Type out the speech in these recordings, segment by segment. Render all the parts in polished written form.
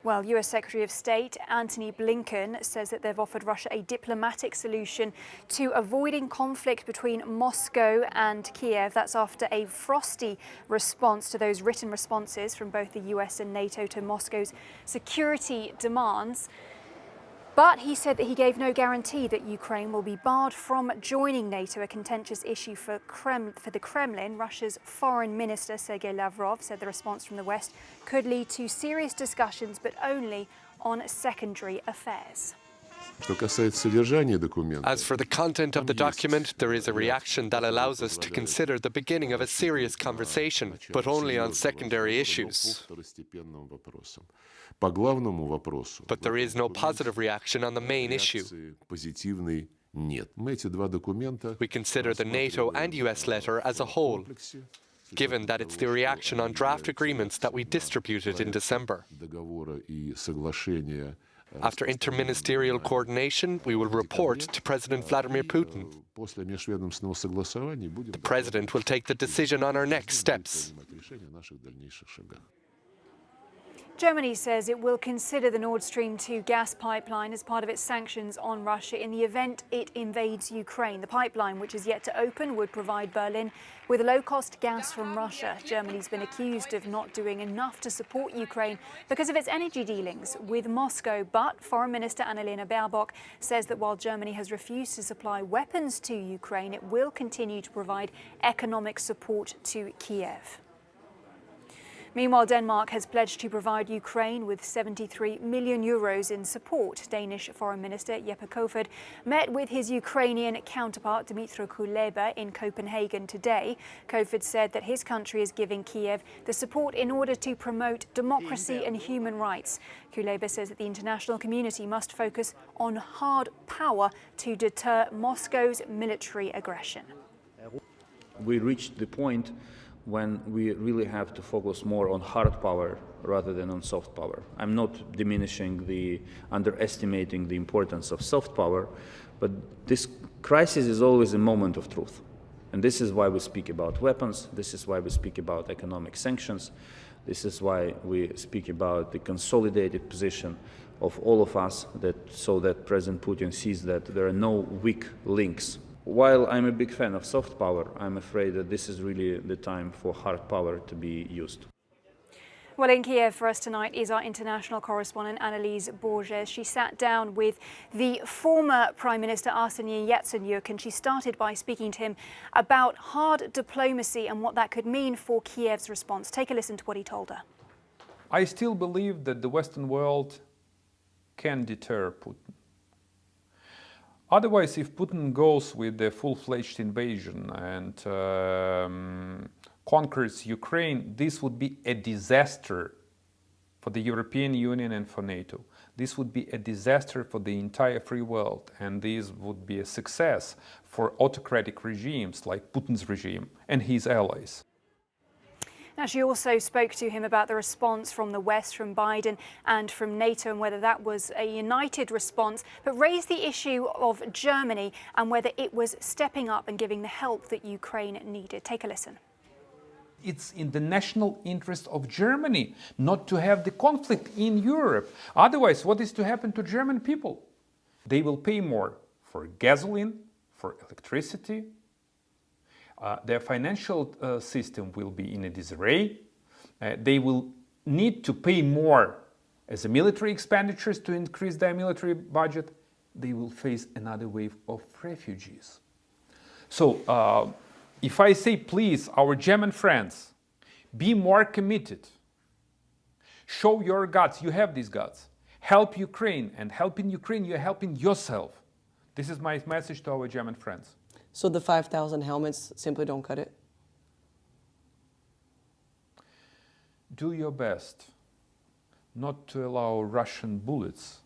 Well, US Secretary of State Antony Blinken says that they've offered Russia a diplomatic solution to avoiding conflict between Moscow and Kiev. That's after a frosty response to those written responses from both the US and NATO to Moscow's security demands. But he said that he gave no guarantee that Ukraine will be barred from joining NATO, a contentious issue for the Kremlin. Russia's foreign minister, Sergei Lavrov, said the response from the West could lead to serious discussions, but only on secondary affairs. As for the content of the document, there is a reaction that allows us to consider the beginning of a serious conversation, but only on secondary issues. But there is no positive reaction on the main issue. We consider the NATO and US letter as a whole, given that it's the reaction on draft agreements that we distributed in December. After interministerial coordination, we will report to President Vladimir Putin. The President will take the decision on our next steps. Germany says it will consider the Nord Stream 2 gas pipeline as part of its sanctions on Russia in the event it invades Ukraine. The pipeline, which is yet to open, would provide Berlin with low-cost gas from Russia. Germany's been accused of not doing enough to support Ukraine because of its energy dealings with Moscow. But Foreign Minister Annalena Baerbock says that while Germany has refused to supply weapons to Ukraine, it will continue to provide economic support to Kiev. Meanwhile, Denmark has pledged to provide Ukraine with 73 million euros in support. Danish Foreign Minister Jeppe Kofod met with his Ukrainian counterpart Dmytro Kuleba in Copenhagen today. Kofod said that his country is giving Kiev the support in order to promote democracy and human rights. Kuleba says that the international community must focus on hard power to deter Moscow's military aggression. We reached the point when we really have to focus more on hard power rather than on soft power. I'm not underestimating the importance of soft power, but this crisis is always a moment of truth. And this is why we speak about weapons, this is why we speak about economic sanctions, this is why we speak about the consolidated position of all of us, so that President Putin sees that there are no weak links. While I'm a big fan of soft power, I'm afraid that this is really the time for hard power to be used. Well, in Kiev for us tonight is our international correspondent Annalise Borges. She sat down with the former Prime Minister Arseniy Yatsenyuk, and she started by speaking to him about hard diplomacy and what that could mean for Kiev's response. Take a listen to what he told her. I still believe that the Western world can deter Putin. Otherwise, if Putin goes with the full-fledged invasion and conquers Ukraine, this would be a disaster for the European Union and for NATO. This would be a disaster for the entire free world, and this would be a success for autocratic regimes like Putin's regime and his allies. Now, she also spoke to him about the response from the West, from Biden and from NATO, and whether that was a united response, but raised the issue of Germany and whether it was stepping up and giving the help that Ukraine needed. Take a listen. It's in the national interest of Germany not to have the conflict in Europe. Otherwise, what is to happen to German people? They will pay more for gasoline, for electricity. Their financial system will be in a disarray. They will need to pay more as a military expenditures to increase their military budget. They will face another wave of refugees. So if I say, please, our German friends, be more committed. Show your guts. You have these guts. Help Ukraine. And helping Ukraine, you're helping yourself. This is my message to our German friends. So the 5,000 helmets simply don't cut it? Do your best not to allow Russian bullets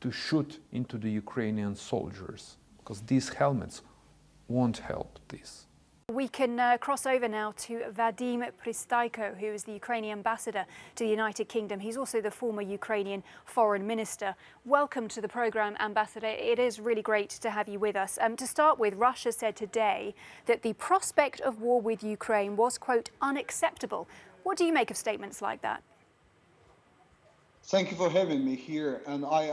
to shoot into the Ukrainian soldiers, because these helmets won't help this. We can cross over now to Vadim Pristaiko, who is the Ukrainian ambassador to the United Kingdom. He's also the former Ukrainian foreign minister. Welcome to the program, Ambassador. It is really great to have you with us. To start with, Russia said today that the prospect of war with Ukraine was, quote, unacceptable. What do you make of statements like that? Thank you for having me here. And I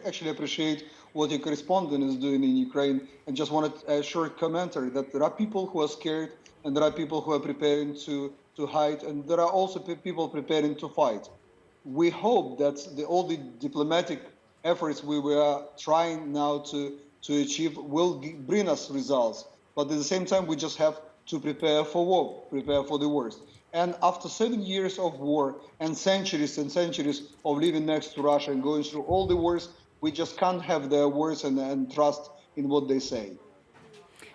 actually appreciate what your correspondent is doing in Ukraine. And just wanted a short commentary that there are people who are scared and there are people who are preparing to hide. And there are also people preparing to fight. We hope that all the diplomatic efforts we were trying now to achieve will bring us results. But at the same time, we just have to prepare for war, prepare for the worst. And after 7 years of war and centuries of living next to Russia and going through all the wars, we just can't have their words and trust in what they say.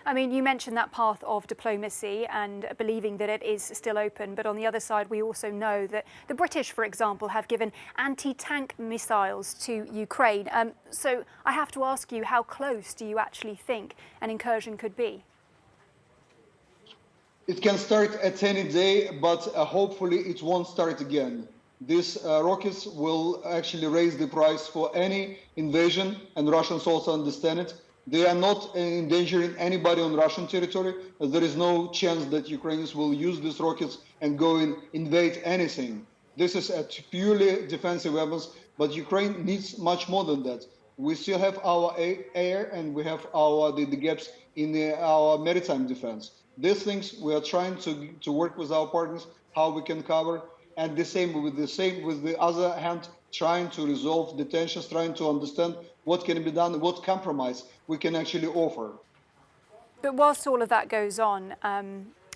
I mean, you mentioned that path of diplomacy and believing that it is still open, but on the other side, we also know that the British, for example, have given anti-tank missiles to Ukraine. So I have to ask you, how close do you actually think an incursion could be? It can start at any day, but hopefully it won't start again. These rockets will actually raise the price for any invasion, and Russians also understand it. They are not endangering anybody on Russian territory. There is no chance that Ukrainians will use these rockets and go and invade anything. This is a purely defensive weapons, but Ukraine needs much more than that. We still have our air and we have the gaps in our maritime defense. These things we are trying to work with our partners how we can cover, and the same with the other hand, trying to resolve the tensions, trying to understand what can be done, what compromise we can actually offer. But whilst all of that goes on,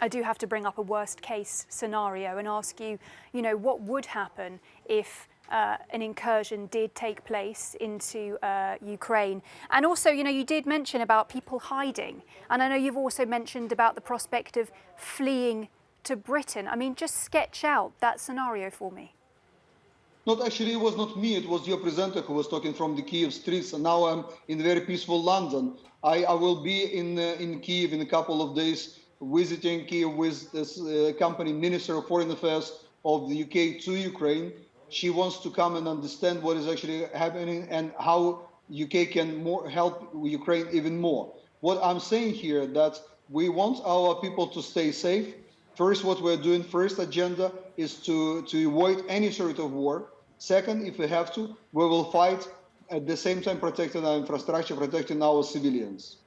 I do have to bring up a worst case scenario and ask you, what would happen if an incursion did take place into Ukraine? And also, you did mention about people hiding. And I know you've also mentioned about the prospect of fleeing to Britain. I mean, just sketch out that scenario for me. Not actually, it was not me. It was your presenter who was talking from the Kiev streets. And now I'm in very peaceful London. I will be in Kiev in a couple of days, visiting Kiev with this company Minister of Foreign Affairs of the UK to Ukraine. She wants to come and understand what is actually happening and how UK can help Ukraine even more. What I'm saying here that we want our people to stay safe. First, what we're doing, first agenda is to avoid any sort of war. Second, if we have to, we will fight at the same time protecting our infrastructure, protecting our civilians.